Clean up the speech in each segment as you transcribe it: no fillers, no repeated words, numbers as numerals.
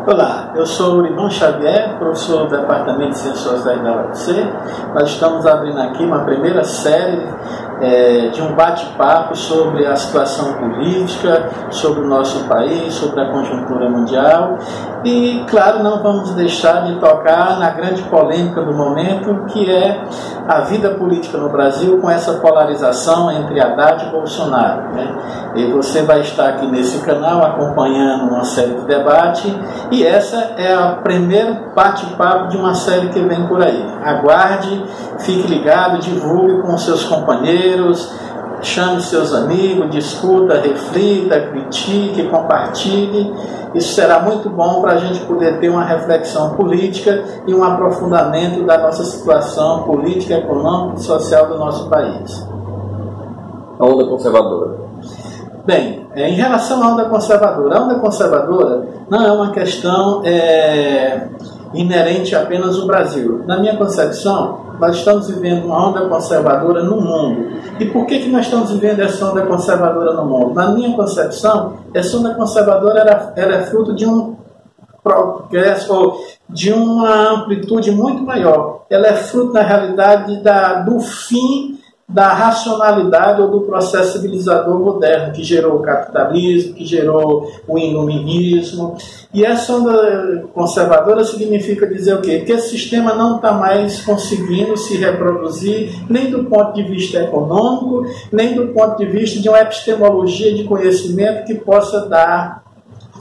Olá, eu sou o Irmão Xavier, professor do Departamento de Ciências Sociais da UFC. Nós estamos abrindo aqui uma primeira série de um bate-papo sobre a situação política, sobre o nosso país, sobre a conjuntura mundial. E, claro, não vamos deixar de tocar na grande polêmica do momento, que é a vida política no Brasil com essa polarização entre Haddad e Bolsonaro, né? E você vai estar aqui nesse canal acompanhando uma série de debates, e essa é o primeiro bate-papo de uma série que vem por aí. Aguarde, fique ligado, divulgue com seus companheiros, chame seus amigos, discuta, reflita, critique, compartilhe. Isso será muito bom para a gente poder ter uma reflexão política e um aprofundamento da nossa situação política, econômica e social do nosso país. A onda conservadora. Bem, em relação à onda conservadora, a onda conservadora não é uma questão inerente apenas ao Brasil. Na minha concepção, nós estamos vivendo uma onda conservadora no mundo. E por que nós estamos vivendo essa onda conservadora no mundo? Na minha concepção, essa onda conservadora ela é fruto de um progresso, ou de uma amplitude muito maior. Ela é fruto, na realidade, do fim da racionalidade ou do processo civilizador moderno, que gerou o capitalismo, que gerou o iluminismo. E essa onda conservadora significa dizer o quê? Que esse sistema não está mais conseguindo se reproduzir, nem do ponto de vista econômico, nem do ponto de vista de uma epistemologia de conhecimento que possa dar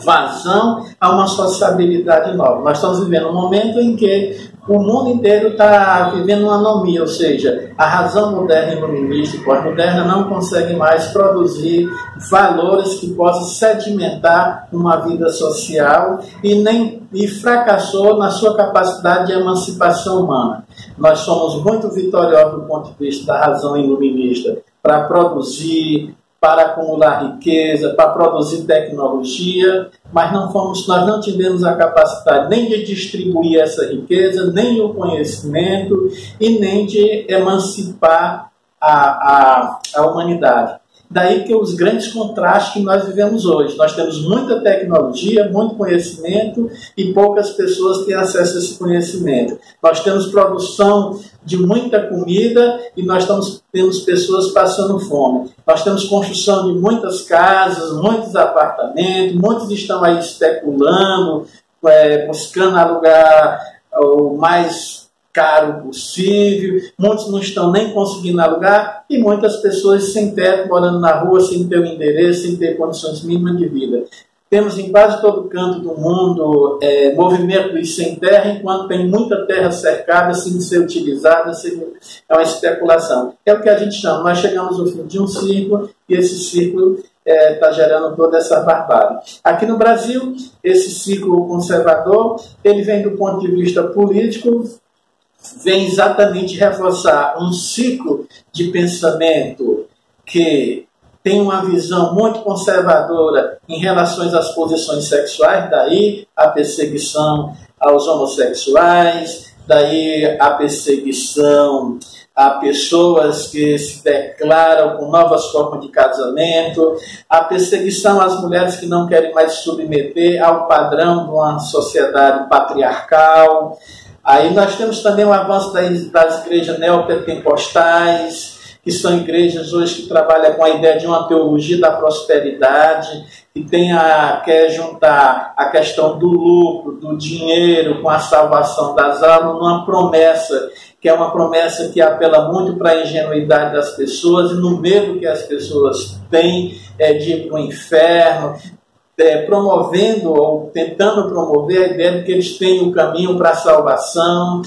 vazão a uma sociabilidade nova. Nós estamos vivendo um momento em que o mundo inteiro está vivendo uma anomia, ou seja, a razão moderna e iluminista e pós-moderna não consegue mais produzir valores que possam sedimentar uma vida social e fracassou na sua capacidade de emancipação humana. Nós somos muito vitoriosos do ponto de vista da razão iluminista para produzir, para acumular riqueza, para produzir tecnologia, mas nós não tivemos a capacidade nem de distribuir essa riqueza, nem o conhecimento e nem de emancipar a humanidade. Daí que os grandes contrastes que nós vivemos hoje. Nós temos muita tecnologia, muito conhecimento e poucas pessoas têm acesso a esse conhecimento. Nós temos produção de muita comida e nós temos pessoas passando fome. Nós temos construção de muitas casas, muitos apartamentos, muitos estão aí especulando, buscando alugar o mais caro possível, muitos não estão nem conseguindo alugar e muitas pessoas sem teto, morando na rua, sem ter o endereço, sem ter condições mínimas de vida. Temos em quase todo canto do mundo movimento dos sem terra, enquanto tem muita terra cercada, sem ser utilizada, é uma especulação. É o que a gente chama, nós chegamos ao fim de um ciclo e esse ciclo está gerando toda essa barbárie. Aqui no Brasil, esse ciclo conservador, ele vem do ponto de vista político, vem exatamente reforçar um ciclo de pensamento que tem uma visão muito conservadora em relação às posições sexuais, daí a perseguição aos homossexuais, daí a perseguição a pessoas que se declaram com novas formas de casamento, a perseguição às mulheres que não querem mais se submeter ao padrão de uma sociedade patriarcal. Aí nós temos também o avanço das igrejas neopentecostais, que são igrejas hoje que trabalham com a ideia de uma teologia da prosperidade, que quer juntar a questão do lucro, do dinheiro, com a salvação das almas, numa promessa, que é uma promessa que apela muito para a ingenuidade das pessoas e no medo que as pessoas têm de ir para o inferno, promovendo ou tentando promover a ideia de que eles têm o caminho para a salvação.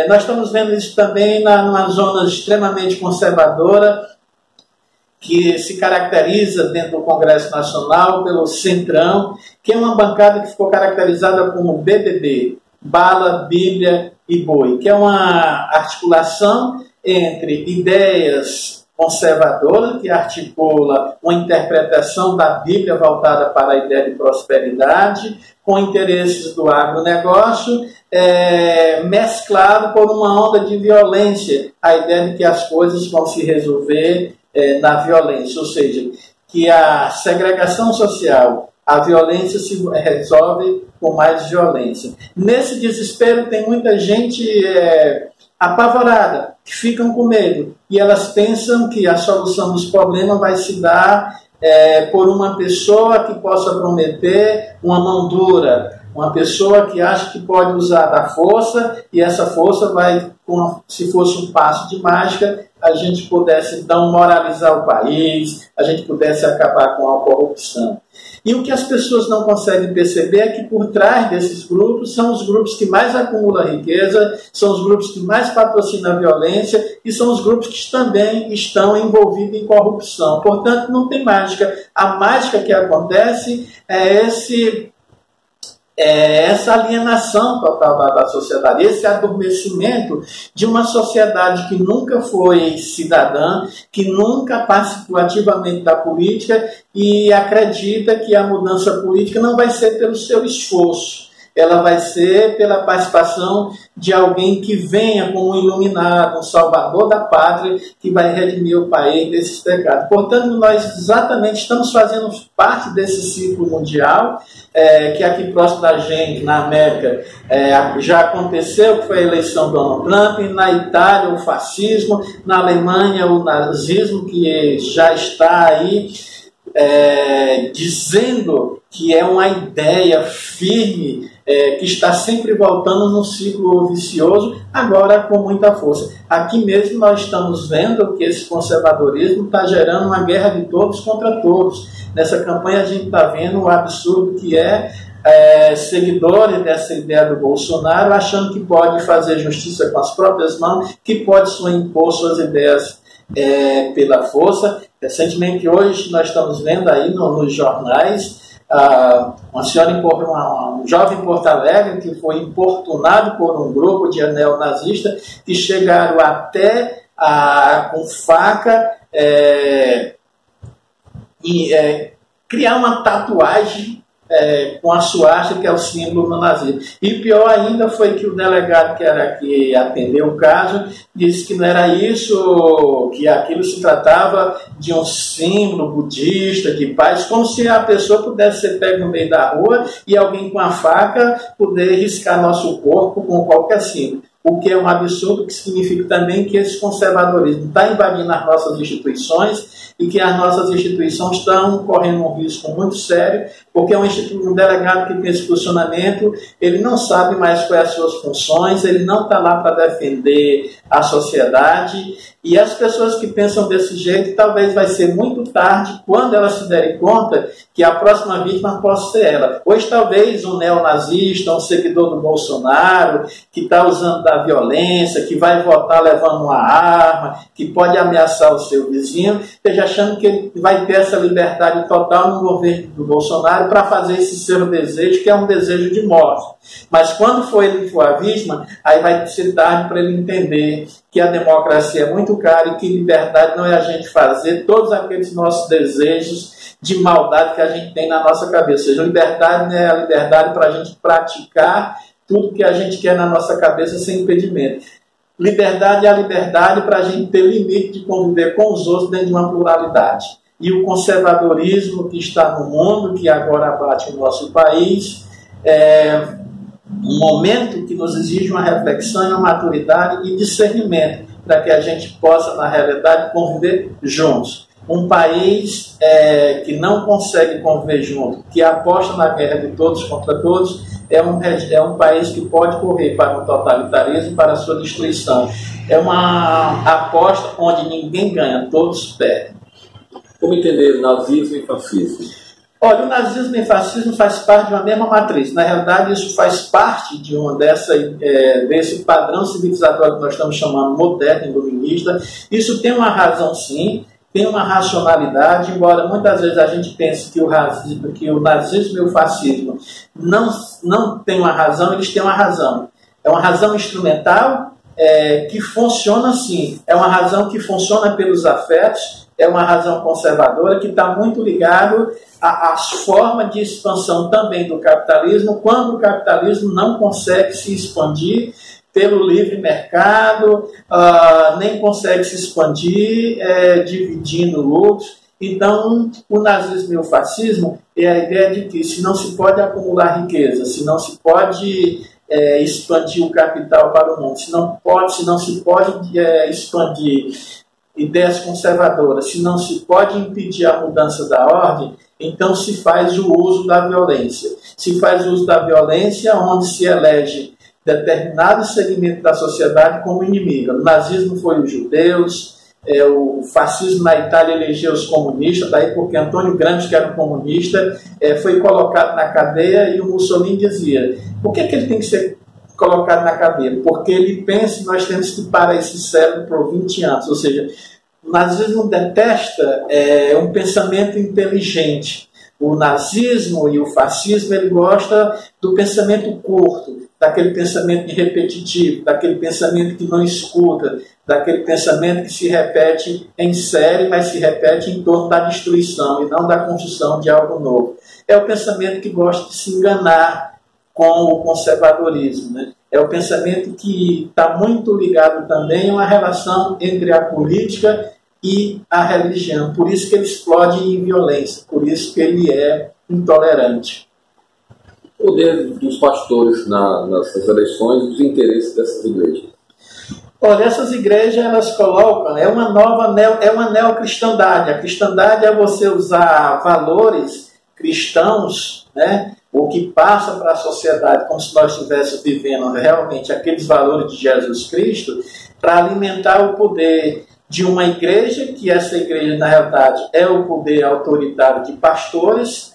Nós estamos vendo isso também numa zona extremamente conservadora, que se caracteriza dentro do Congresso Nacional pelo Centrão, que é uma bancada que ficou caracterizada como BBB, Bala, Bíblia e Boi, que é uma articulação entre ideias conservadora, que articula uma interpretação da Bíblia voltada para a ideia de prosperidade, com interesses do agronegócio, mesclado por uma onda de violência, a ideia de que as coisas vão se resolver na violência, ou seja, que a segregação social A violência se resolve com mais violência. Nesse desespero tem muita gente apavorada, que ficam com medo. E elas pensam que a solução dos problemas vai se dar por uma pessoa que possa prometer uma mão dura, uma pessoa que acha que pode usar da força, e essa força vai, se fosse um passo de mágica, a gente pudesse então moralizar o país, a gente pudesse acabar com a corrupção. E o que as pessoas não conseguem perceber é que por trás desses grupos são os grupos que mais acumulam riqueza, são os grupos que mais patrocinam a violência e são os grupos que também estão envolvidos em corrupção. Portanto, não tem mágica. A mágica que acontece é essa alienação total da sociedade, esse adormecimento de uma sociedade que nunca foi cidadã, que nunca participou ativamente da política e acredita que a mudança política não vai ser pelo seu esforço, ela vai ser pela participação de alguém que venha como um iluminado, um salvador da pátria, que vai redimir o país desses pecados. Portanto, nós exatamente estamos fazendo parte desse ciclo mundial, que aqui próximo da gente, na América, já aconteceu, que foi a eleição do Donald Trump, na Itália o fascismo, na Alemanha o nazismo, que já está aí dizendo que é uma ideia firme, que está sempre voltando num ciclo vicioso, agora com muita força. Aqui mesmo nós estamos vendo que esse conservadorismo está gerando uma guerra de todos contra todos. Nessa campanha a gente está vendo o absurdo que seguidores dessa ideia do Bolsonaro achando que pode fazer justiça com as próprias mãos, que pode impor suas ideias pela força. Recentemente, hoje, nós estamos vendo aí nos jornais uma senhora, um jovem em Porto Alegre que foi importunado por um grupo de neonazistas que chegaram até com faca criar uma tatuagem com a suástica, que é o símbolo do nazismo. E pior ainda foi que o delegado que atendeu o caso disse que não era isso, que aquilo se tratava de um símbolo budista, de paz, como se a pessoa pudesse ser pega no meio da rua e alguém com a faca poder riscar nosso corpo com qualquer símbolo. O que é um absurdo, que significa também que esse conservadorismo está invadindo as nossas instituições e que as nossas instituições estão correndo um risco muito sério, porque um delegado que tem esse funcionamento, ele não sabe mais quais as suas funções, ele não está lá para defender a sociedade, e as pessoas que pensam desse jeito, talvez vai ser muito tarde, quando elas se derem conta que a próxima vítima possa ser ela. Hoje talvez um neonazista, um seguidor do Bolsonaro, que está usando da violência, que vai votar levando uma arma, que pode ameaçar o seu vizinho, esteja achando que ele vai ter essa liberdade total no governo do Bolsonaro para fazer esse seu desejo, que é um desejo de morte. Mas quando ele for a vítima, aí vai ser tarde para ele entender que a democracia é muito cara e que liberdade não é a gente fazer todos aqueles nossos desejos de maldade que a gente tem na nossa cabeça. Ou seja, liberdade é a liberdade para a gente praticar tudo que a gente quer na nossa cabeça sem impedimento. Liberdade é a liberdade para a gente ter limite de conviver com os outros dentro de uma pluralidade. E o conservadorismo que está no mundo, que agora abate o nosso país, é um momento que nos exige uma reflexão, uma maturidade e discernimento para que a gente possa, na realidade, conviver juntos. Um país que não consegue conviver junto, que aposta na guerra de todos contra todos, é um país que pode correr para o totalitarismo, para a sua destruição. É uma aposta onde ninguém ganha, todos perdem. Como entender nazismo e fascismo? Olha, o nazismo e o fascismo faz parte de uma mesma matriz. Na realidade, isso faz parte de desse padrão civilizatório que nós estamos chamando moderno, iluminista. Isso tem uma razão, sim, tem uma racionalidade, embora muitas vezes a gente pense que o nazismo e o fascismo não têm uma razão, eles têm uma razão. É uma razão instrumental que funciona assim. É uma razão que funciona pelos afetos, é uma razão conservadora que está muito ligado às formas de expansão também do capitalismo, quando o capitalismo não consegue se expandir pelo livre mercado, nem consegue se expandir dividindo lucros. Então, o nazismo e o fascismo é a ideia de que se não se pode acumular riqueza, se não se pode expandir o capital para o mundo, se não se pode expandir ideias conservadoras, se não se pode impedir a mudança da ordem, então se faz o uso da violência. Se faz o uso da violência onde se elege determinado segmento da sociedade como inimigo. O nazismo foi os judeus, o fascismo na Itália elegeu os comunistas, daí porque Antônio Gramsci, que era um comunista, foi colocado na cadeia, e o Mussolini dizia: por que ele tem que ser colocado na cadeia? Porque ele pensa que nós temos que parar esse cérebro por 20 anos. Ou seja, o nazismo detesta um pensamento inteligente. O nazismo e o fascismo, ele gosta do pensamento curto, daquele pensamento repetitivo, daquele pensamento que não escuta, daquele pensamento que se repete em série, mas se repete em torno da destruição e não da construção de algo novo. É o pensamento que gosta de se enganar com o conservadorismo, né? É o pensamento que está muito ligado também a uma relação entre a política e a religião. Por isso que ele explode em violência, por isso que ele é intolerante. O poder dos pastores nessas eleições e os interesses dessas igrejas? Olha, essas igrejas, elas colocam, é uma neocristandade. A cristandade é você usar valores cristãos, né? O que passa para a sociedade como se nós estivéssemos vivendo realmente aqueles valores de Jesus Cristo, para alimentar o poder de uma igreja, que essa igreja, na realidade, é o poder autoritário de pastores,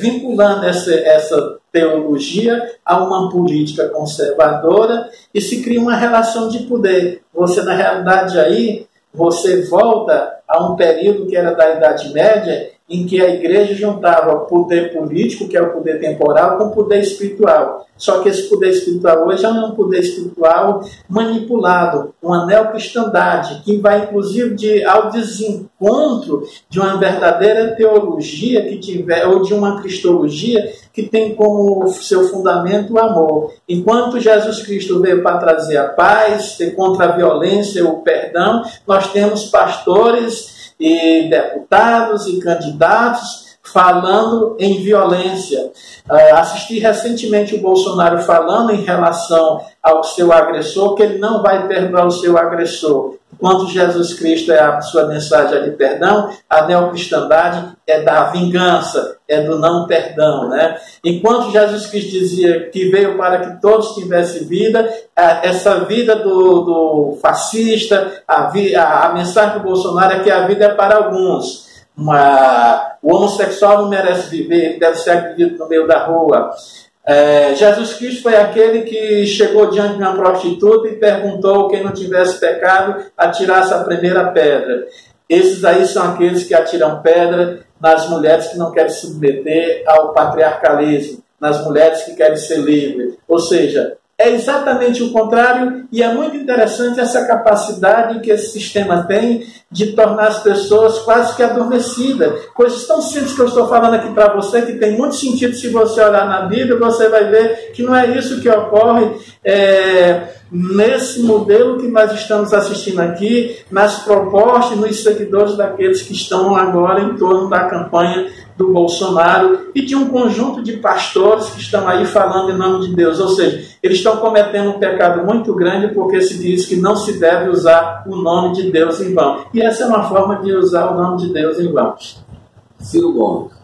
vinculando essa teologia a uma política conservadora, e se cria uma relação de poder. Você, na realidade, aí, você volta a um período que era da Idade Média, em que a igreja juntava o poder político, que é o poder temporal, com o poder espiritual. Só que esse poder espiritual hoje é um poder espiritual manipulado, uma neocristandade, que vai inclusive ao desencontro de uma verdadeira teologia que tiver, ou de uma cristologia que tem como seu fundamento o amor. Enquanto Jesus Cristo veio para trazer a paz, ser contra a violência, o perdão, nós temos pastores e deputados e candidatos falando em violência. Assisti recentemente o Bolsonaro falando em relação ao seu agressor, que ele não vai perdoar o seu agressor. Enquanto Jesus Cristo é a sua mensagem de perdão, a neocristandade é da vingança, é do não perdão, né? Enquanto Jesus Cristo dizia que veio para que todos tivessem vida, essa vida do fascista, a mensagem do Bolsonaro é que a vida é para alguns. O homossexual não merece viver, ele deve ser agredido no meio da rua. Jesus Cristo foi aquele que chegou diante de uma prostituta e perguntou: quem não tivesse pecado, atirasse a primeira pedra. Esses aí são aqueles que atiram pedra nas mulheres que não querem se submeter ao patriarcalismo, nas mulheres que querem ser livres. Ou seja, é exatamente o contrário, e é muito interessante essa capacidade que esse sistema tem de tornar as pessoas quase que adormecidas. Coisas tão simples que eu estou falando aqui para você, que tem muito sentido se você olhar na Bíblia, você vai ver que não é isso que ocorre nesse modelo que nós estamos assistindo aqui, nas propostas, nos seguidores daqueles que estão agora em torno da campanha do Bolsonaro e de um conjunto de pastores que estão aí falando em nome de Deus. Ou seja, eles estão cometendo um pecado muito grande, porque se diz que não se deve usar o nome de Deus em vão. E essa é uma forma de usar o nome de Deus em vão. Ciro Gomes.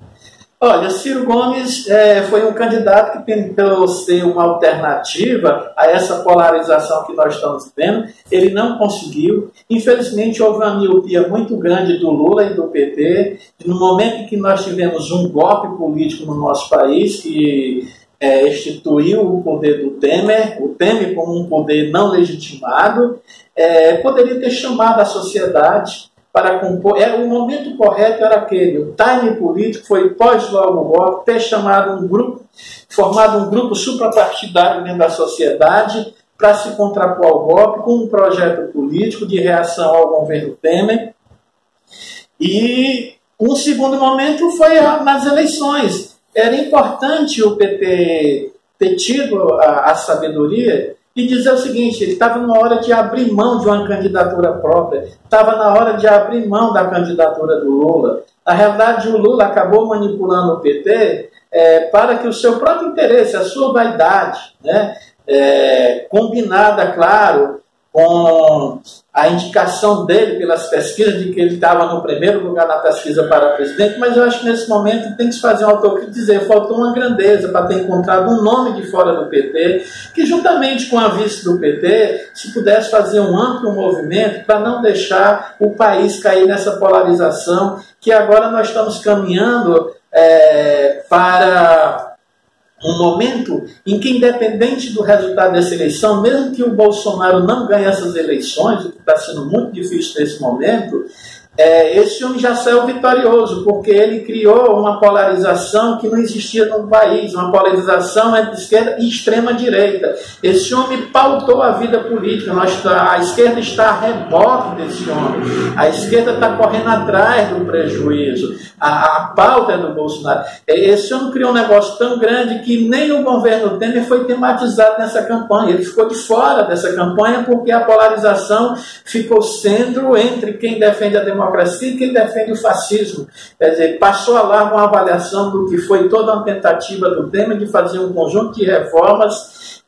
Olha, Ciro Gomes foi um candidato que tentou ser uma alternativa a essa polarização que nós estamos vendo. Ele não conseguiu. Infelizmente, houve uma miopia muito grande do Lula e do PT. No momento em que nós tivemos um golpe político no nosso país, que instituiu o poder do Temer, o Temer como um poder não legitimado, poderia ter chamado a sociedade para compor. O momento correto era aquele. O time político foi pós logo o golpe, ter chamado formado um grupo suprapartidário dentro da sociedade para se contrapor ao golpe, com um projeto político de reação ao governo Temer. E um segundo momento foi nas eleições. Era importante o PT ter tido a sabedoria e dizer o seguinte: ele estava na hora de abrir mão de uma candidatura própria, estava na hora de abrir mão da candidatura do Lula. Na realidade, o Lula acabou manipulando o PT para que o seu próprio interesse, a sua vaidade, né, combinada, claro, com a indicação dele pelas pesquisas de que ele estava no primeiro lugar na pesquisa para presidente, mas eu acho que nesse momento tem que se fazer uma autocrítica e dizer: faltou uma grandeza para ter encontrado um nome de fora do PT, que juntamente com a vice do PT, se pudesse fazer um amplo movimento para não deixar o país cair nessa polarização, que agora nós estamos caminhando para um momento em que, independente do resultado dessa eleição, mesmo que o Bolsonaro não ganhe essas eleições, o que está sendo muito difícil nesse momento, esse homem já saiu vitorioso, porque ele criou uma polarização que não existia no país, uma polarização entre esquerda e extrema-direita. Esse homem pautou a vida política, a esquerda está a reboque desse homem, a esquerda está correndo atrás do prejuízo, a pauta é do Bolsonaro. Esse homem criou um negócio tão grande que nem o governo Temer foi tematizado nessa campanha, ele ficou de fora dessa campanha porque a polarização ficou sendo entre quem defende a democracia e quem defende o fascismo. Quer dizer, passou a largo uma avaliação do que foi toda uma tentativa do Temer de fazer um conjunto de reformas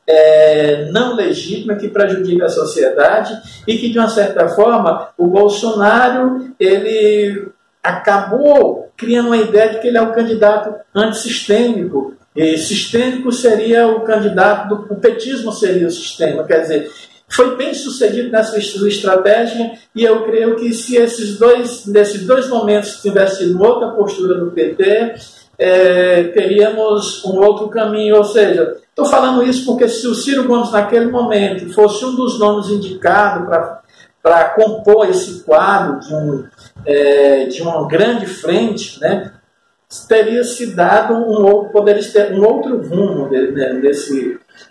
não legítimas que prejudicam a sociedade e que, de uma certa forma, o Bolsonaro ele acabou criando uma ideia de que ele é um candidato antissistêmico. E sistêmico seria o candidato, o petismo seria o sistema. Quer dizer, foi bem sucedido nessa estratégia e eu creio que se nesses dois momentos tivesse sido outra postura do PT, teríamos um outro caminho. Ou seja, estou falando isso porque se o Ciro Gomes naquele momento fosse um dos nomes indicados para compor esse quadro de uma grande frente, né, teria se dado poderia ter um outro rumo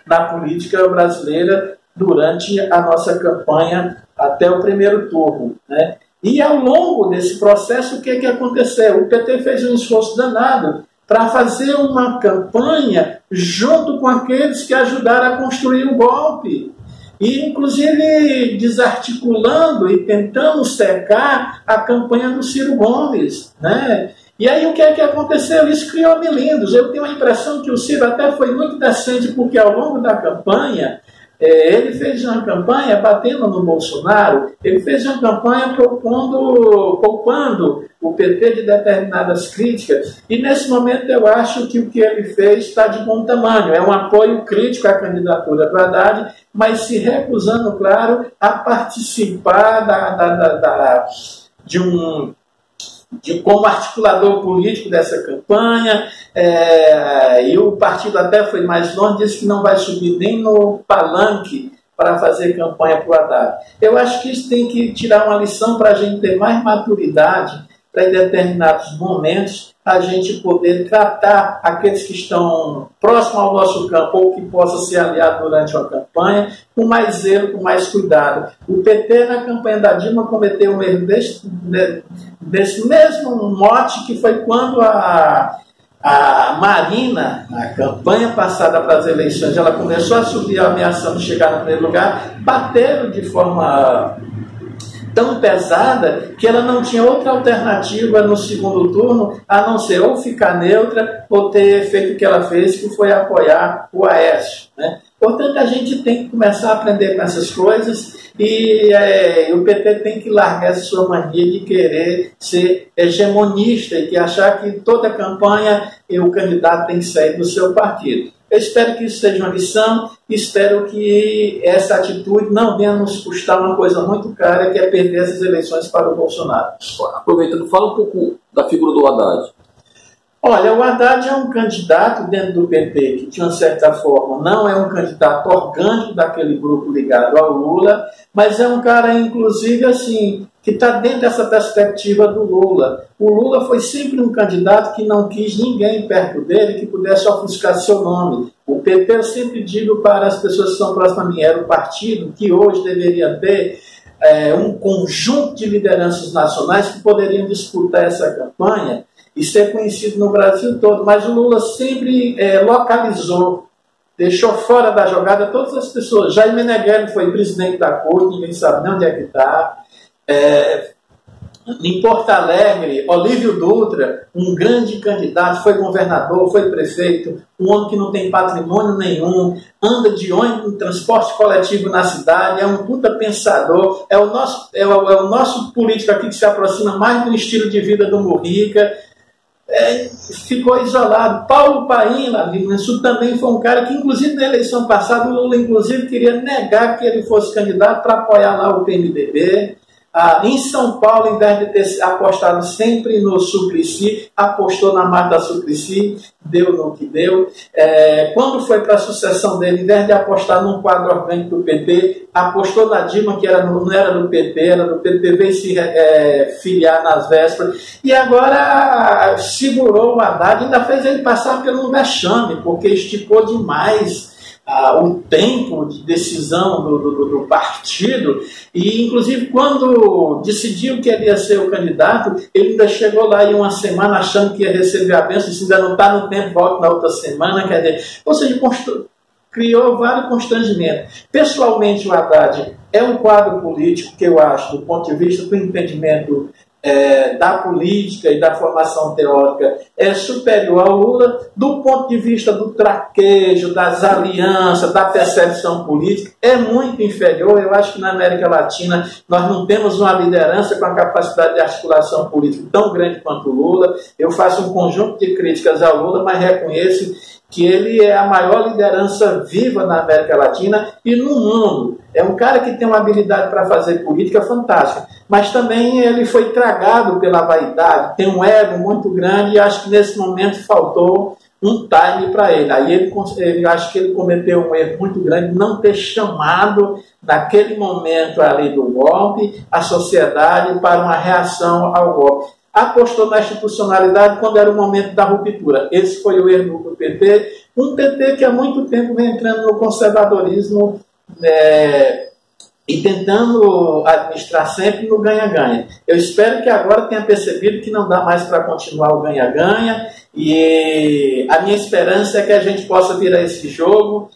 na política brasileira durante a nossa campanha até o primeiro turno, né? E ao longo desse processo, o que aconteceu? O PT fez um esforço danado para fazer uma campanha junto com aqueles que ajudaram a construir o golpe. E, inclusive, desarticulando e tentando secar a campanha do Ciro Gomes, né? E aí o que aconteceu? Isso criou melindos. Eu tenho a impressão que o Ciro até foi muito decente, porque ao longo da campanha, ele fez uma campanha batendo no Bolsonaro, ele fez uma campanha poupando o PT de determinadas críticas, e nesse momento eu acho que o que ele fez está de bom tamanho, é um apoio crítico à candidatura do Haddad, mas se recusando, claro, a participar como articulador político dessa campanha, e o partido até foi mais longe, disse que não vai subir nem no palanque para fazer campanha para o Haddad. Eu acho que isso tem que tirar uma lição para a gente ter mais maturidade, para em determinados momentos a gente poder tratar aqueles que estão próximos ao nosso campo ou que possa ser aliado durante uma campanha com mais zelo, com mais cuidado. O PT na campanha da Dilma cometeu um erro desse mesmo mote, que foi quando a Marina, na campanha passada para as eleições, ela começou a subir ameaçando chegar no primeiro lugar, bateram de forma tão pesada que ela não tinha outra alternativa no segundo turno a não ser ou ficar neutra ou ter feito o que ela fez, que foi apoiar o Aécio, né? Portanto, a gente tem que começar a aprender com essas coisas e o PT tem que largar essa sua mania de querer ser hegemonista e de achar que toda campanha o candidato tem que sair do seu partido. Eu espero que isso seja uma lição, espero que essa atitude não venha nos custar uma coisa muito cara, que é perder essas eleições para o Bolsonaro. Aproveitando, fala um pouco da figura do Haddad. Olha, o Haddad é um candidato dentro do PT que, de uma certa forma, não é um candidato orgânico daquele grupo ligado ao Lula, mas é um cara, inclusive, assim, que está dentro dessa perspectiva do Lula. O Lula foi sempre um candidato que não quis ninguém perto dele que pudesse ofuscar seu nome. O PT, eu sempre digo para as pessoas que estão próximas a mim, era o partido que hoje deveria ter um conjunto de lideranças nacionais que poderiam disputar essa campanha e ser conhecido no Brasil todo, mas o Lula sempre localizou deixou fora da jogada todas as pessoas. Jair Meneghelli foi presidente da corte, ninguém sabe nem onde é que está. Em Porto Alegre, Olívio Dutra, um grande candidato, foi governador, foi prefeito, um homem que não tem patrimônio nenhum, anda de ônibus em transporte coletivo na cidade, é um puta pensador, é o nosso político aqui que se aproxima mais do estilo de vida do Mujica. Ficou isolado. Paulo Paim, lá de Minas Sul, também foi um cara que, inclusive, na eleição passada, o Lula, inclusive, queria negar que ele fosse candidato para apoiar lá o PMDB. Em São Paulo, em vez de ter apostado sempre no Suplicy, apostou na Marta Suplicy, deu no que deu. Quando foi para a sucessão dele, em vez de apostar num quadro orgânico do PT, apostou na Dilma, que não era do PT, era do PT, veio se filiar nas vésperas. E agora segurou o Haddad, ainda fez ele passar pelo vexame, porque esticou demais o tempo de decisão do partido, e inclusive quando decidiu que ele ia ser o candidato, ele ainda chegou lá em uma semana achando que ia receber a bênção, se ainda não está no tempo, volta na outra semana, quer dizer, ou seja, criou vários constrangimentos. Pessoalmente, o Haddad é um quadro político que eu acho, do ponto de vista do entendimento da política e da formação teórica, é superior ao Lula, do ponto de vista do traquejo, das alianças, da percepção política, é muito inferior. Eu acho que na América Latina nós não temos uma liderança com a capacidade de articulação política tão grande quanto o Lula. Eu faço um conjunto de críticas ao Lula, mas reconheço que ele é a maior liderança viva na América Latina e no mundo. É um cara que tem uma habilidade para fazer política fantástica, mas também ele foi tragado pela vaidade, tem um ego muito grande, e acho que nesse momento faltou um time para ele. Aí acho que ele cometeu um erro muito grande, não ter chamado, naquele momento ali do golpe, a sociedade para uma reação ao golpe. Apostou na institucionalidade quando era o momento da ruptura. Esse foi o erro do PT, um PT que há muito tempo vem entrando no conservadorismo e tentando administrar sempre no ganha-ganha. Eu espero que agora tenha percebido que não dá mais para continuar o ganha-ganha, e a minha esperança é que a gente possa virar esse jogo.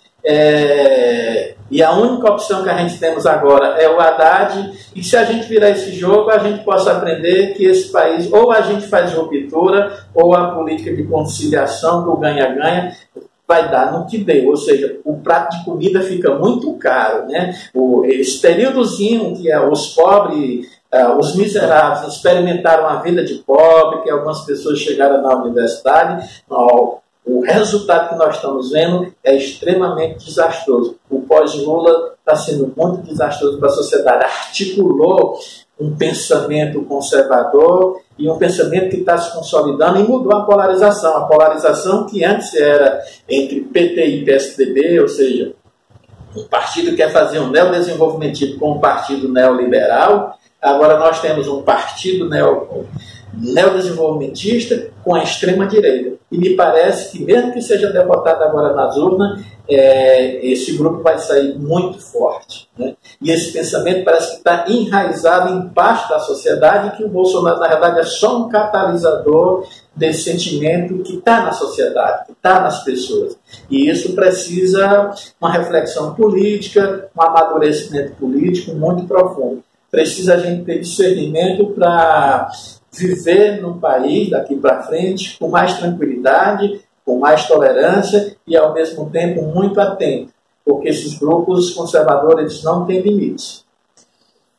E a única opção que a gente temos agora é o Haddad, e se a gente virar esse jogo, a gente possa aprender que esse país, ou a gente faz ruptura, ou a política de conciliação do ganha-ganha vai dar no que deu, ou seja, o prato de comida fica muito caro, né? Esse períodozinho que os pobres, os miseráveis experimentaram a vida de pobre, que algumas pessoas chegaram na universidade, o resultado que nós estamos vendo é extremamente desastroso. O pós-Lula está sendo muito desastroso para a sociedade. Articulou um pensamento conservador e um pensamento que está se consolidando, e mudou a polarização. A polarização que antes era entre PT e PSDB, ou seja, o partido quer fazer um neodesenvolvimentismo com um partido neoliberal. Agora nós temos um partido neodesenvolvimentista com a extrema-direita. E me parece que, mesmo que seja derrotado agora nas urnas, esse grupo vai sair muito forte, né? E esse pensamento parece que está enraizado em parte da sociedade, que o Bolsonaro, na verdade, é só um catalisador desse sentimento que está na sociedade, que está nas pessoas. E isso precisa uma reflexão política, um amadurecimento político muito profundo. Precisa a gente ter discernimento para viver num país daqui para frente com mais tranquilidade, com mais tolerância e, ao mesmo tempo, muito atento, porque esses grupos conservadores eles não têm limites.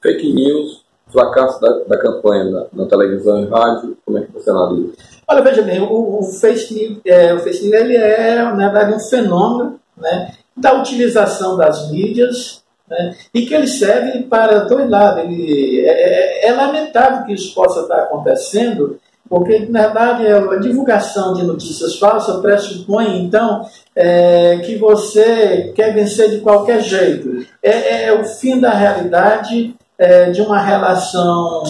Fake news, fracasso da campanha na televisão e rádio, como é que você analisa? Olha, veja bem, o fake news ele na verdade, um fenômeno, né, da utilização das mídias, né, e que ele serve para dois lados. É lamentável que isso possa estar acontecendo, porque, na verdade, a divulgação de notícias falsas pressupõe, então, que você quer vencer de qualquer jeito. É o fim da realidade de uma relação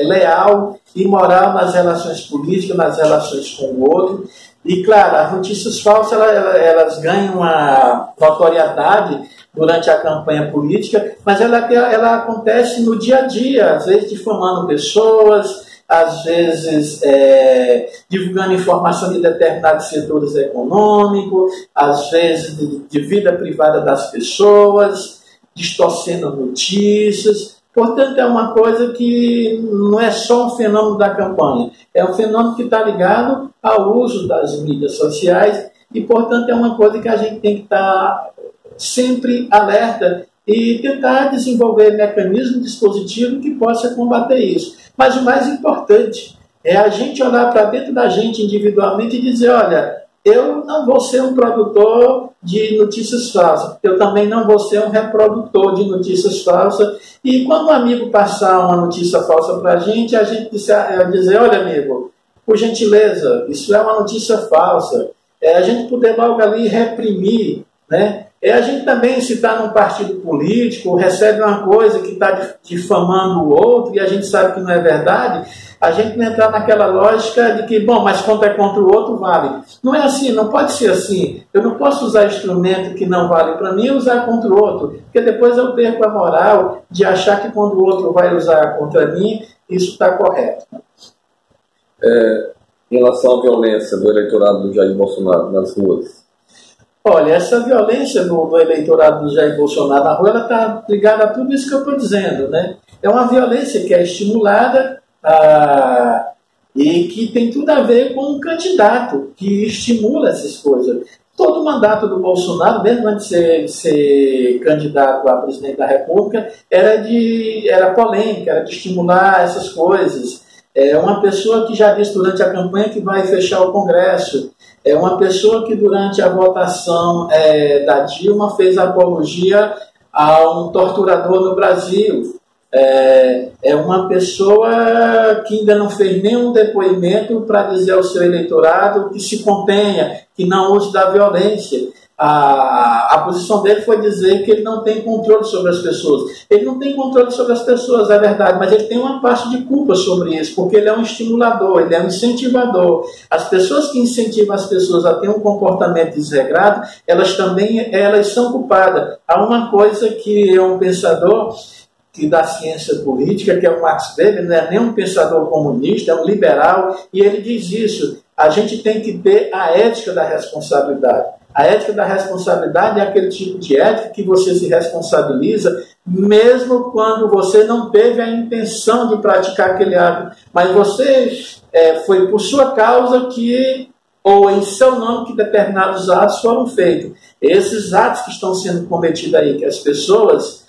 leal e moral nas relações políticas, nas relações com o outro. E, claro, as notícias falsas elas ganham uma notoriedade durante a campanha política, mas ela acontece no dia a dia, às vezes difamando pessoas, às vezes divulgando informação de determinados setores econômicos, às vezes de vida privada das pessoas, distorcendo notícias. Portanto, é uma coisa que não é só um fenômeno da campanha, é um fenômeno que está ligado ao uso das mídias sociais e, portanto, é uma coisa que a gente tem que estar sempre alerta e tentar desenvolver mecanismos, dispositivos que possam combater isso. Mas o mais importante é a gente olhar para dentro da gente individualmente e dizer, olha, eu não vou ser um produtor de notícias falsas, eu também não vou ser um reprodutor de notícias falsas. E quando um amigo passar uma notícia falsa para a gente dizer, olha amigo, por gentileza, isso é uma notícia falsa. A gente poder logo ali reprimir, né? A gente também, se está num partido político, recebe uma coisa que está difamando o outro e a gente sabe que não é verdade, a gente não entrar naquela lógica de que, bom, mas quando é contra o outro, vale. Não é assim, não pode ser assim. Eu não posso usar instrumento que não vale para mim e usar contra o outro, porque depois eu perco a moral de achar que quando o outro vai usar contra mim, isso está correto. Em relação à violência do eleitorado do Jair Bolsonaro nas ruas, olha, essa violência do eleitorado do Jair Bolsonaro na rua, ela está ligada a tudo isso que eu estou dizendo, né? É uma violência que é estimulada e que tem tudo a ver com um candidato que estimula essas coisas. Todo o mandato do Bolsonaro, mesmo antes de ser candidato a presidente da República, era polêmica, era de estimular essas coisas. É uma pessoa que já disse durante a campanha que vai fechar o Congresso. É uma pessoa que durante a votação da Dilma fez apologia a um torturador no Brasil. É uma pessoa que ainda não fez nenhum depoimento para dizer ao seu eleitorado que se contenha, que não use da violência. A posição dele foi dizer que ele não tem controle sobre as pessoas. Ele não tem controle sobre as pessoas, é verdade, mas ele tem uma parte de culpa sobre isso, porque ele é um estimulador, ele é um incentivador. As pessoas que incentivam as pessoas a ter um comportamento desregrado, elas são culpadas. Há uma coisa que é um pensador da ciência política, que é o Max Weber, não é nem um pensador comunista, é um liberal, e ele diz isso: a gente tem que ter a ética da responsabilidade. A ética da responsabilidade é aquele tipo de ética que você se responsabiliza mesmo quando você não teve a intenção de praticar aquele ato, mas você foi por sua causa ou em seu nome que determinados atos foram feitos. Esses atos que estão sendo cometidos aí, que as pessoas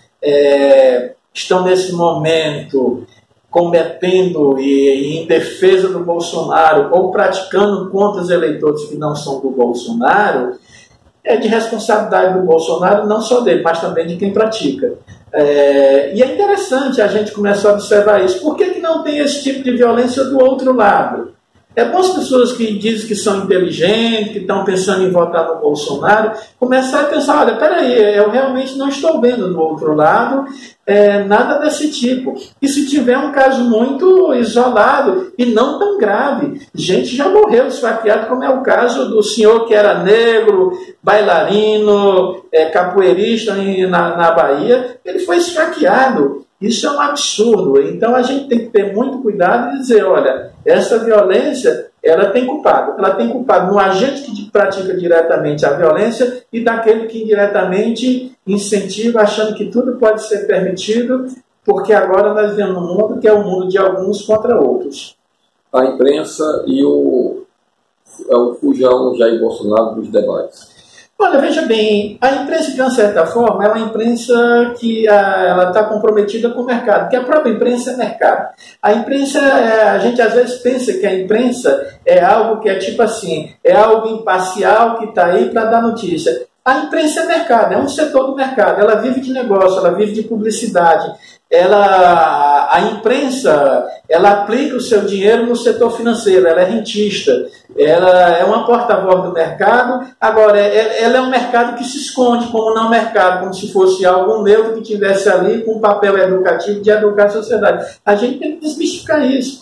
estão nesse momento cometendo e em defesa do Bolsonaro ou praticando contra os eleitores que não são do Bolsonaro, é de responsabilidade do Bolsonaro, não só dele, mas também de quem pratica. E é interessante a gente começar a observar isso. Por que não tem esse tipo de violência do outro lado? É bom as pessoas que dizem que são inteligentes, que estão pensando em votar no Bolsonaro, começar a pensar, olha, peraí, eu realmente não estou vendo do outro lado nada desse tipo. E se tiver um caso muito isolado e não tão grave, gente já morreu esfaqueado, como é o caso do senhor que era negro, bailarino, capoeirista na Bahia, ele foi esfaqueado. Isso é um absurdo. Então a gente tem que ter muito cuidado e dizer, olha, essa violência, ela tem culpado. Ela tem culpado no agente que pratica diretamente a violência e daquele que indiretamente incentiva, achando que tudo pode ser permitido, porque agora nós vivemos um mundo que é o mundo de alguns contra outros. A imprensa e o fujão Jair Bolsonaro dos debates. Olha, veja bem, a imprensa, de uma certa forma, é uma imprensa que ela está comprometida com o mercado, porque a própria imprensa é mercado. A imprensa, a gente às vezes pensa que a imprensa é algo que é tipo assim, é algo imparcial que está aí para dar notícia. A imprensa é mercado, é um setor do mercado, ela vive de negócio, ela vive de publicidade. A imprensa, ela aplica o seu dinheiro no setor financeiro, ela é rentista, ela é uma porta-voz do mercado. Agora, ela é um mercado que se esconde como não mercado, como se fosse algo neutro que estivesse ali com um papel educativo de educar a sociedade. A gente tem que desmistificar isso.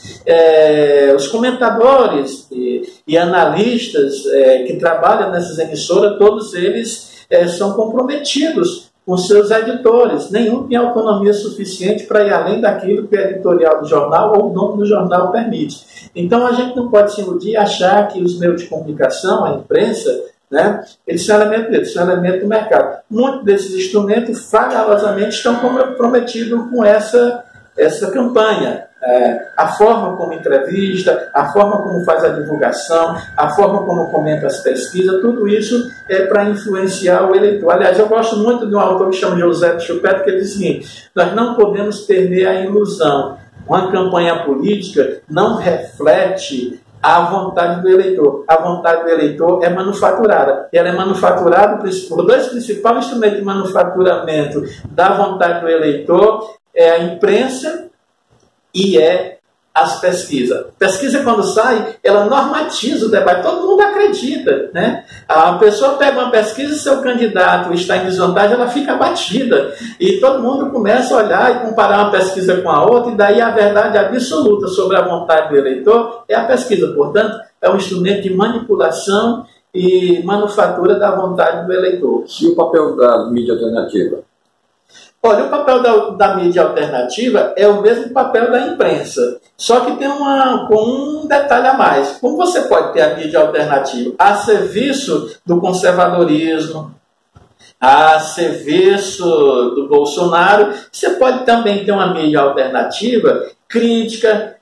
Os comentadores e analistas que trabalham nessas emissoras, todos eles são comprometidos com seus editores. Nenhum tem autonomia suficiente para ir além daquilo que o editorial do jornal ou o dono do jornal permite. Então, a gente não pode se iludir e achar que os meios de comunicação, a imprensa, né, eles são elementos do mercado. Muitos desses instrumentos, vagarosamente, estão comprometidos com essa campanha. A forma como entrevista, a forma como faz a divulgação, a forma como comenta as pesquisas, tudo isso é para influenciar o eleitor. Aliás, eu gosto muito de um autor que chama José Schumpeter, que ele diz o seguinte: nós não podemos perder a ilusão. Uma campanha política não reflete a vontade do eleitor. A vontade do eleitor é manufaturada. Ela é manufaturada por dois principais instrumentos de manufaturamento da vontade do eleitor: é a imprensa e as pesquisas. Pesquisa, quando sai, ela normatiza o debate. Todo mundo acredita, né? A pessoa pega uma pesquisa e seu candidato está em desvantagem, ela fica abatida. E todo mundo começa a olhar e comparar uma pesquisa com a outra, e daí a verdade absoluta sobre a vontade do eleitor é a pesquisa. Portanto, é um instrumento de manipulação e manufatura da vontade do eleitor. E o papel da mídia alternativa? Olha, o papel da mídia alternativa é o mesmo papel da imprensa, só que tem um detalhe a mais. Como você pode ter a mídia alternativa a serviço do conservadorismo, a serviço do Bolsonaro, você pode também ter uma mídia alternativa crítica,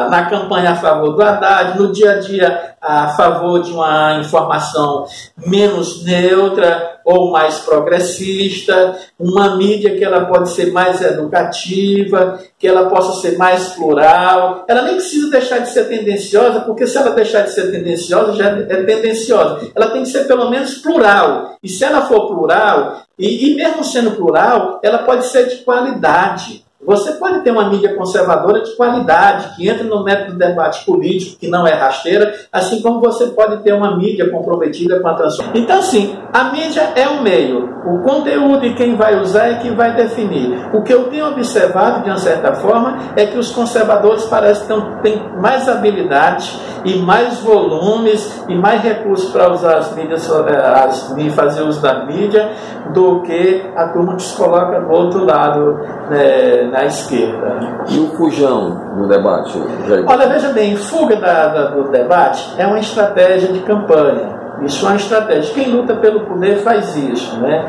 na campanha a favor do Haddad, no dia a dia a favor de uma informação menos neutra ou mais progressista, uma mídia que ela pode ser mais educativa, que ela possa ser mais plural. Ela nem precisa deixar de ser tendenciosa, porque se ela deixar de ser tendenciosa, já é tendenciosa. Ela tem que ser pelo menos plural. E se ela for plural, e mesmo sendo plural, ela pode ser de qualidade. Você pode ter uma mídia conservadora de qualidade, que entra no método de debate político, que não é rasteira, assim como você pode ter uma mídia comprometida com a transformação. Então, assim, a mídia é um meio. O conteúdo e quem vai usar é quem vai definir. O que eu tenho observado, de uma certa forma, é que os conservadores parecem que têm mais habilidade e mais volumes e mais recursos para usar as mídias, e fazer uso da mídia, do que a turma que se coloca do outro lado, na esquerda. E o fujão no debate? Olha, veja bem, fuga do debate é uma estratégia de campanha. Isso é uma estratégia. Quem luta pelo poder faz isso, né?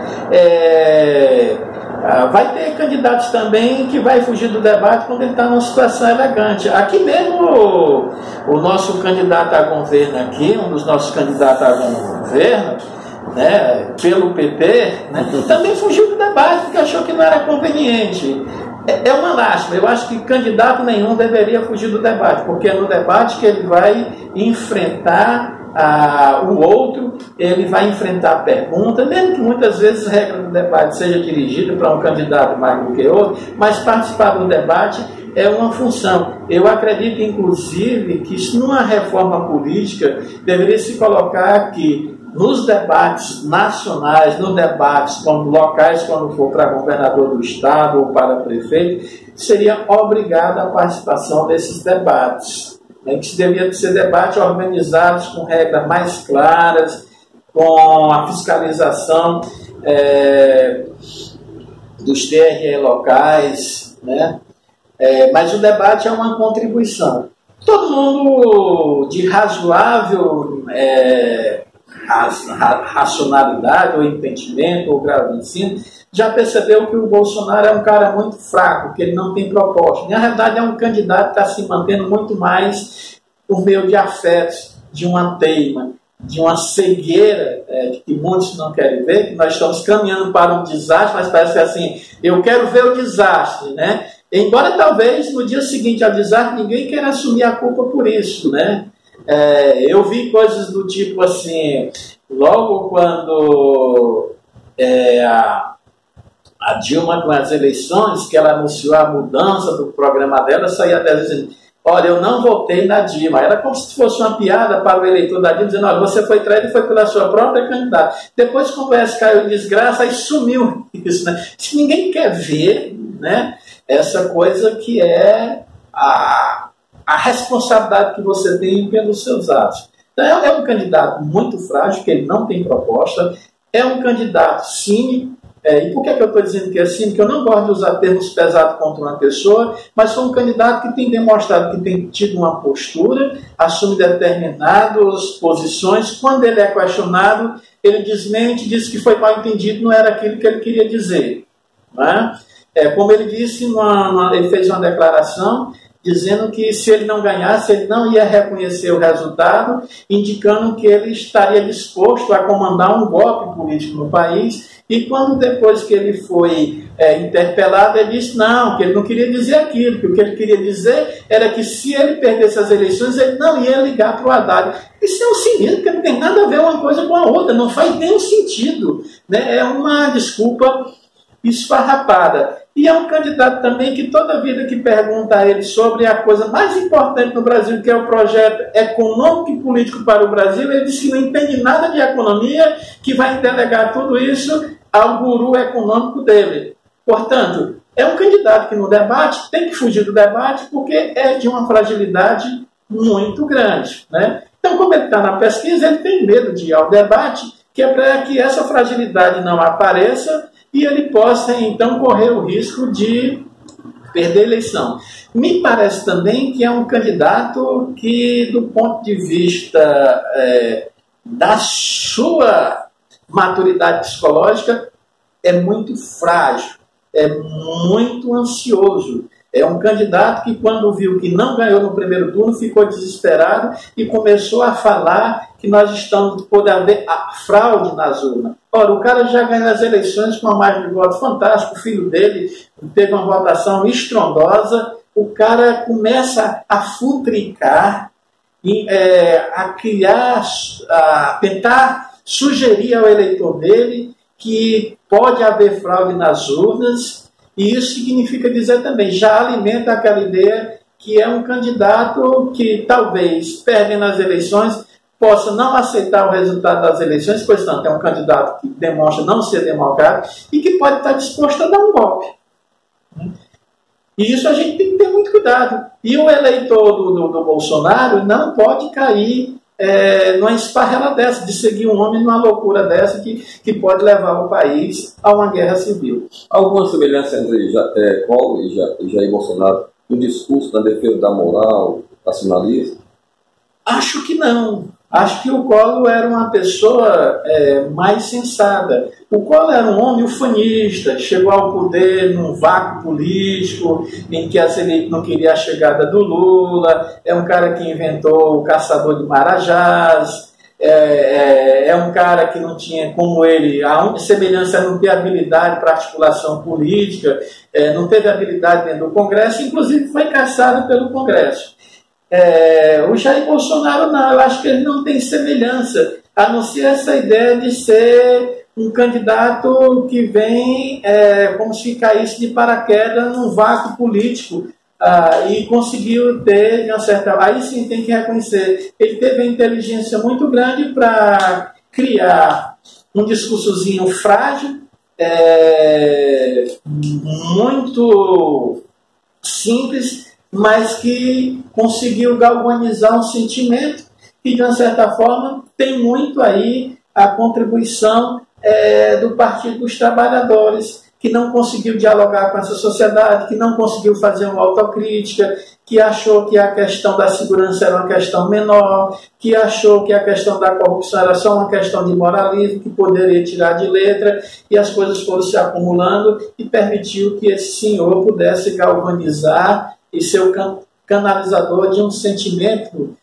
Vai ter candidatos também que vai fugir do debate quando ele está numa situação elegante. Aqui mesmo o nosso candidato a governo aqui, um dos nossos candidatos a governo, né, pelo PT, né, também fugiu do debate porque achou que não era conveniente. É uma lástima. Eu acho que candidato nenhum deveria fugir do debate, porque é no debate que ele vai enfrentar o outro, ele vai enfrentar a pergunta, mesmo que muitas vezes a regra do debate seja dirigida para um candidato mais do que outro, mas participar do debate é uma função. Eu acredito, inclusive, que isso numa reforma política deveria se colocar que nos debates nacionais, nos debates locais, quando for para governador do estado ou para prefeito, seria obrigada a participação desses debates. Que devia ser debates organizados com regras mais claras, com a fiscalização dos TRE locais, né? Mas o debate é uma contribuição. Todo mundo de razoável racionalidade ou entendimento ou grau de ensino já percebeu que o Bolsonaro é um cara muito fraco, que ele não tem proposta. Na realidade, é um candidato que está se mantendo muito mais por meio de afetos, de uma teima, de uma cegueira que muitos não querem ver, que nós estamos caminhando para um desastre, mas parece que assim, eu quero ver o desastre, né? Embora talvez no dia seguinte ao desastre ninguém queira assumir a culpa por isso, né? Eu vi coisas do tipo assim, logo quando a Dilma, com as eleições, que ela anunciou a mudança do programa dela, saía dizendo: olha, eu não votei na Dilma. Era como se fosse uma piada para o eleitor da Dilma, dizendo: olha, você foi traído e foi pela sua própria candidata. Depois que o conversa caiu em desgraça, aí sumiu isso, né? Se ninguém quer ver, né, essa coisa que é a responsabilidade que você tem pelos seus atos. Então, é um candidato muito frágil, que ele não tem proposta, é um candidato cínico, E por que eu estou dizendo que é assim? Porque eu não gosto de usar termos pesados contra uma pessoa, mas foi um candidato que tem demonstrado que tem tido uma postura, assume determinadas posições. Quando ele é questionado, ele desmente, diz que foi mal entendido, não era aquilo que ele queria dizer. Né? Como ele disse, ele fez uma declaração dizendo que se ele não ganhasse, ele não ia reconhecer o resultado, indicando que ele estaria disposto a comandar um golpe político no país. E quando depois que ele foi interpelado, ele disse não, que ele não queria dizer aquilo, que o que ele queria dizer era que se ele perdesse as eleições, ele não ia ligar para o Haddad. Isso é um cinismo, porque não tem nada a ver uma coisa com a outra, não faz nenhum sentido. Né? É uma desculpa esfarrapada. E é um candidato também que toda vida que pergunta a ele sobre a coisa mais importante no Brasil, que é o projeto econômico e político para o Brasil, ele diz que não entende nada de economia, que vai delegar tudo isso ao guru econômico dele. Portanto, é um candidato que no debate tem que fugir do debate porque é de uma fragilidade muito grande. Né? Então, como ele está na pesquisa, ele tem medo de ir ao debate, que é para que essa fragilidade não apareça e ele possa, então, correr o risco de perder a eleição. Me parece também que é um candidato que, do ponto de vista da sua maturidade psicológica, é muito frágil, é muito ansioso. É um candidato que, quando viu que não ganhou no primeiro turno, ficou desesperado e começou a falar que nós estamos, pode haver a fraude nas urnas. Ora, o cara já ganhou as eleições com uma margem de voto fantástica, o filho dele teve uma votação estrondosa, o cara começa a futricar, a criar, a tentar sugerir ao eleitor dele que pode haver fraude nas urnas. E isso significa dizer também, já alimenta aquela ideia que é um candidato que talvez, perdendo as eleições, possa não aceitar o resultado das eleições, pois tanto é um candidato que demonstra não ser democrático e que pode estar disposto a dar um golpe. E isso a gente tem que ter muito cuidado. E o eleitor do Bolsonaro não pode cair numa esparrela dessa, de seguir um homem numa loucura dessa que pode levar o país a uma guerra civil. Alguma semelhança entre Collor e Jair Bolsonaro no discurso na defesa da moral nacionalista? Acho que não. Acho que o Collor era uma pessoa mais sensata. O Collor era um homem ufanista, chegou ao poder num vácuo político, em que a elite não queria a chegada do Lula, é um cara que inventou o caçador de marajás, é um cara que não tinha, como ele, a única semelhança era não ter habilidade para articulação política, não teve habilidade dentro do Congresso, inclusive foi caçado pelo Congresso. O Jair Bolsonaro não, eu acho que ele não tem semelhança, a não ser essa ideia de ser um candidato que vem como se caísse de paraquedas num vácuo político e conseguiu ter, de uma certa... Aí sim tem que reconhecer, ele teve uma inteligência muito grande para criar um discursozinho frágil, muito simples, mas que conseguiu galvanizar um sentimento que, de uma certa forma, tem muito aí a contribuição do Partido dos Trabalhadores, que não conseguiu dialogar com essa sociedade, que não conseguiu fazer uma autocrítica, que achou que a questão da segurança era uma questão menor, que achou que a questão da corrupção era só uma questão de moralismo, que poderia tirar de letra, e as coisas foram se acumulando e permitiu que esse senhor pudesse galvanizar e ser o canalizador de um sentimento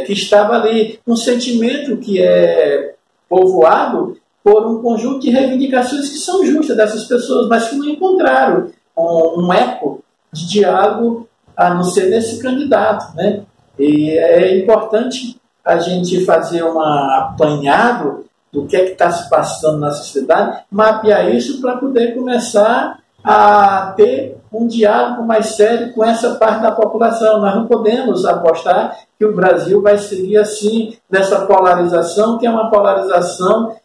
que estava ali, um sentimento que é povoado por um conjunto de reivindicações que são justas dessas pessoas, mas que não encontraram um eco de diálogo a não ser nesse candidato. Né? E é importante a gente fazer um apanhado do que é que está se passando na sociedade, mapear isso para poder começar a ter um diálogo mais sério com essa parte da população. Nós não podemos apostar que o Brasil vai seguir assim, nessa polarização, que é uma polarização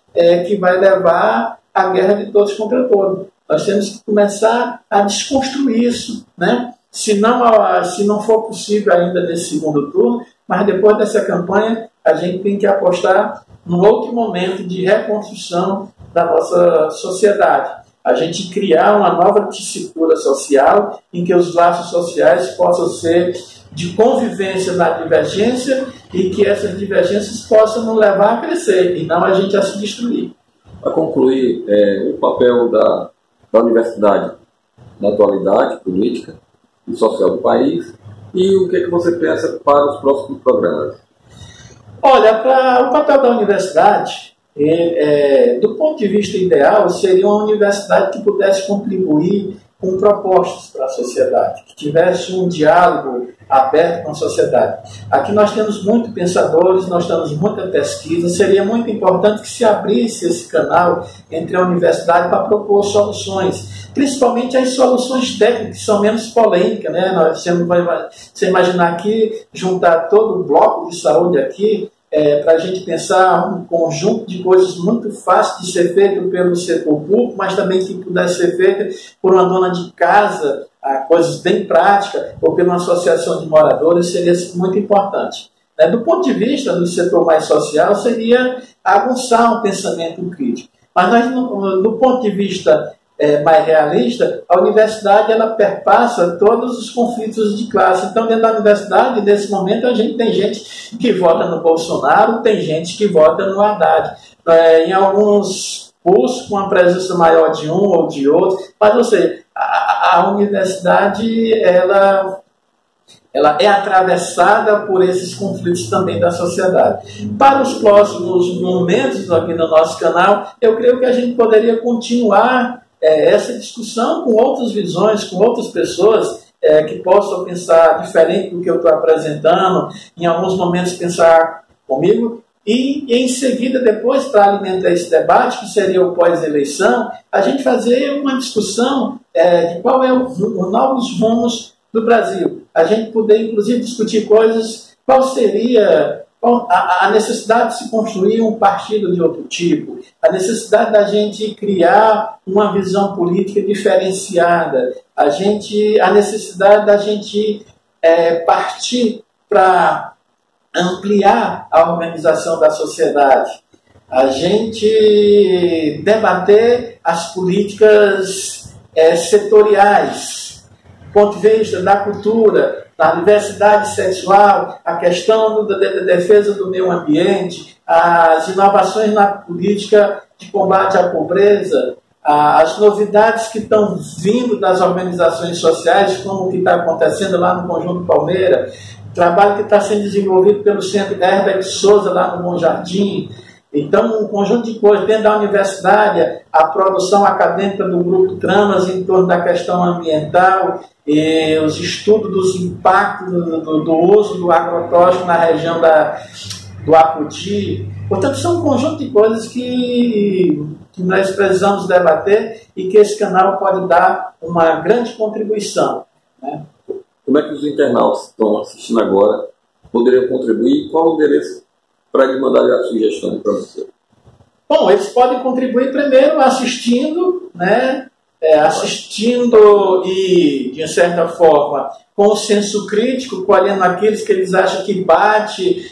que vai levar à guerra de todos contra todos. Nós temos que começar a desconstruir isso, né? Se não for possível ainda nesse segundo turno, mas depois dessa campanha, a gente tem que apostar num outro momento de reconstrução da nossa sociedade. A gente criar uma nova tessitura social em que os laços sociais possam ser de convivência na divergência e que essas divergências possam nos levar a crescer e não a gente a se destruir. Para concluir, o papel da universidade na atualidade política e social do país e o que você pensa para os próximos programas? Olha, o papel da universidade, do ponto de vista ideal, seria uma universidade que pudesse contribuir com propostas para a sociedade, que tivesse um diálogo aberto com a sociedade. Aqui nós temos muitos pensadores, nós temos muita pesquisa, seria muito importante que se abrisse esse canal entre a universidade para propor soluções, principalmente as soluções técnicas, que são menos polêmicas, né? Você imaginar aqui, juntar todo o bloco de saúde aqui, para a gente pensar um conjunto de coisas muito fáceis de ser feito pelo setor público, mas também que pudesse ser feita por uma dona de casa, coisas bem práticas, ou por uma associação de moradores, seria muito importante. Do ponto de vista do setor mais social, seria aguçar um pensamento crítico. Mas do ponto de vista mais realista, a universidade ela perpassa todos os conflitos de classe. Então, dentro da universidade, nesse momento, a gente tem gente que vota no Bolsonaro, tem gente que vota no Haddad. Em alguns cursos, com a presença maior de um ou de outro, mas, ou seja, a universidade ela é atravessada por esses conflitos também da sociedade. Para os próximos momentos aqui no nosso canal, eu creio que a gente poderia continuar essa discussão com outras visões, com outras pessoas que possam pensar diferente do que eu estou apresentando, em alguns momentos pensar comigo, e em seguida, depois, para alimentar esse debate, que seria o pós-eleição, a gente fazer uma discussão de qual é os novos rumos do Brasil. A gente poder, inclusive, discutir coisas, qual seria a necessidade de se construir um partido de outro tipo, a necessidade da gente criar uma visão política diferenciada, a necessidade da gente partir para ampliar a organização da sociedade, a gente debater as políticas setoriais, do ponto de vista da cultura, da diversidade sexual, a questão da defesa do meio ambiente, as inovações na política de combate à pobreza, as novidades que estão vindo das organizações sociais, como o que está acontecendo lá no Conjunto Palmeira, o trabalho que está sendo desenvolvido pelo Centro Herbert Souza lá no Bom Jardim. Então, um conjunto de coisas dentro da universidade, a produção acadêmica do Grupo Tramas em torno da questão ambiental, e os estudos dos impactos do uso do agrotóxico na região do Apodi. Portanto, são um conjunto de coisas que nós precisamos debater e que esse canal pode dar uma grande contribuição, né? Como é que os internautas que estão assistindo agora poderiam contribuir? Qual o endereço para ele mandar a sugestão para você? Bom, eles podem contribuir primeiro assistindo, né? Assistindo e, de certa forma, com o senso crítico, colhendo aqueles que eles acham que bate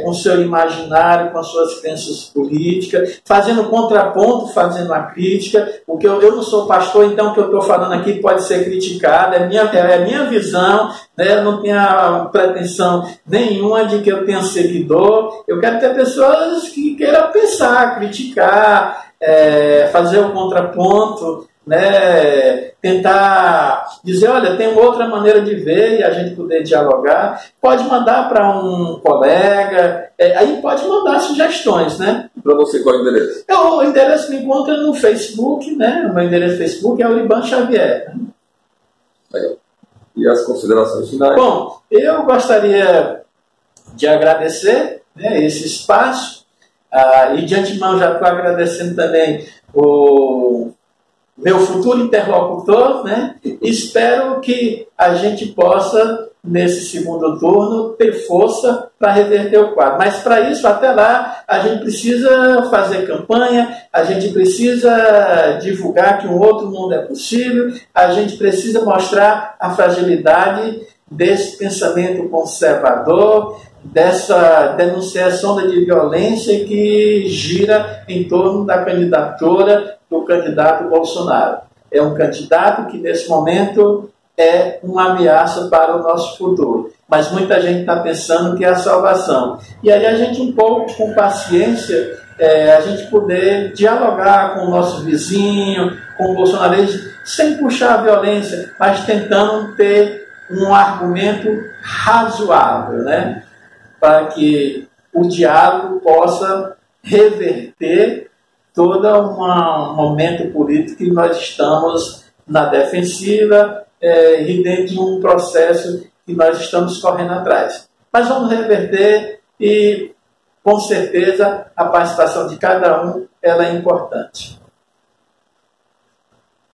com o seu imaginário, com as suas crenças políticas, fazendo contraponto, fazendo a crítica. Porque eu não sou pastor, então o que eu estou falando aqui pode ser criticado, é minha visão, né? Eu não tenho a pretensão nenhuma de que eu tenha seguidor. Eu quero ter pessoas que queiram pensar, criticar, fazer o contraponto, né, tentar dizer, olha, tem outra maneira de ver e a gente poder dialogar. Pode mandar para um colega, aí pode mandar sugestões, né? Para você, qual é o endereço? O endereço me encontra no Facebook, né? O meu endereço no Facebook é Oliban Xavier. Aí. E as considerações finais? Bom, eu gostaria de agradecer, né, esse espaço, e de antemão já estou agradecendo também o meu futuro interlocutor, né? Espero que a gente possa, nesse segundo turno, ter força para reverter o quadro. Mas, para isso, até lá, a gente precisa fazer campanha, a gente precisa divulgar que um outro mundo é possível, a gente precisa mostrar a fragilidade desse pensamento conservador, dessa denunciação de violência que gira em torno da candidatura do candidato Bolsonaro. É um candidato que, nesse momento, é uma ameaça para o nosso futuro. Mas muita gente está pensando que é a salvação. E aí a gente, um pouco com paciência, a gente poder dialogar com o nosso vizinho, com o bolsonarismo, sem puxar a violência, mas tentando ter um argumento razoável, né? Para que o diálogo possa reverter todo um momento político que nós estamos na defensiva e dentro de um processo que nós estamos correndo atrás. Mas vamos reverter e, com certeza, a participação de cada um ela é importante.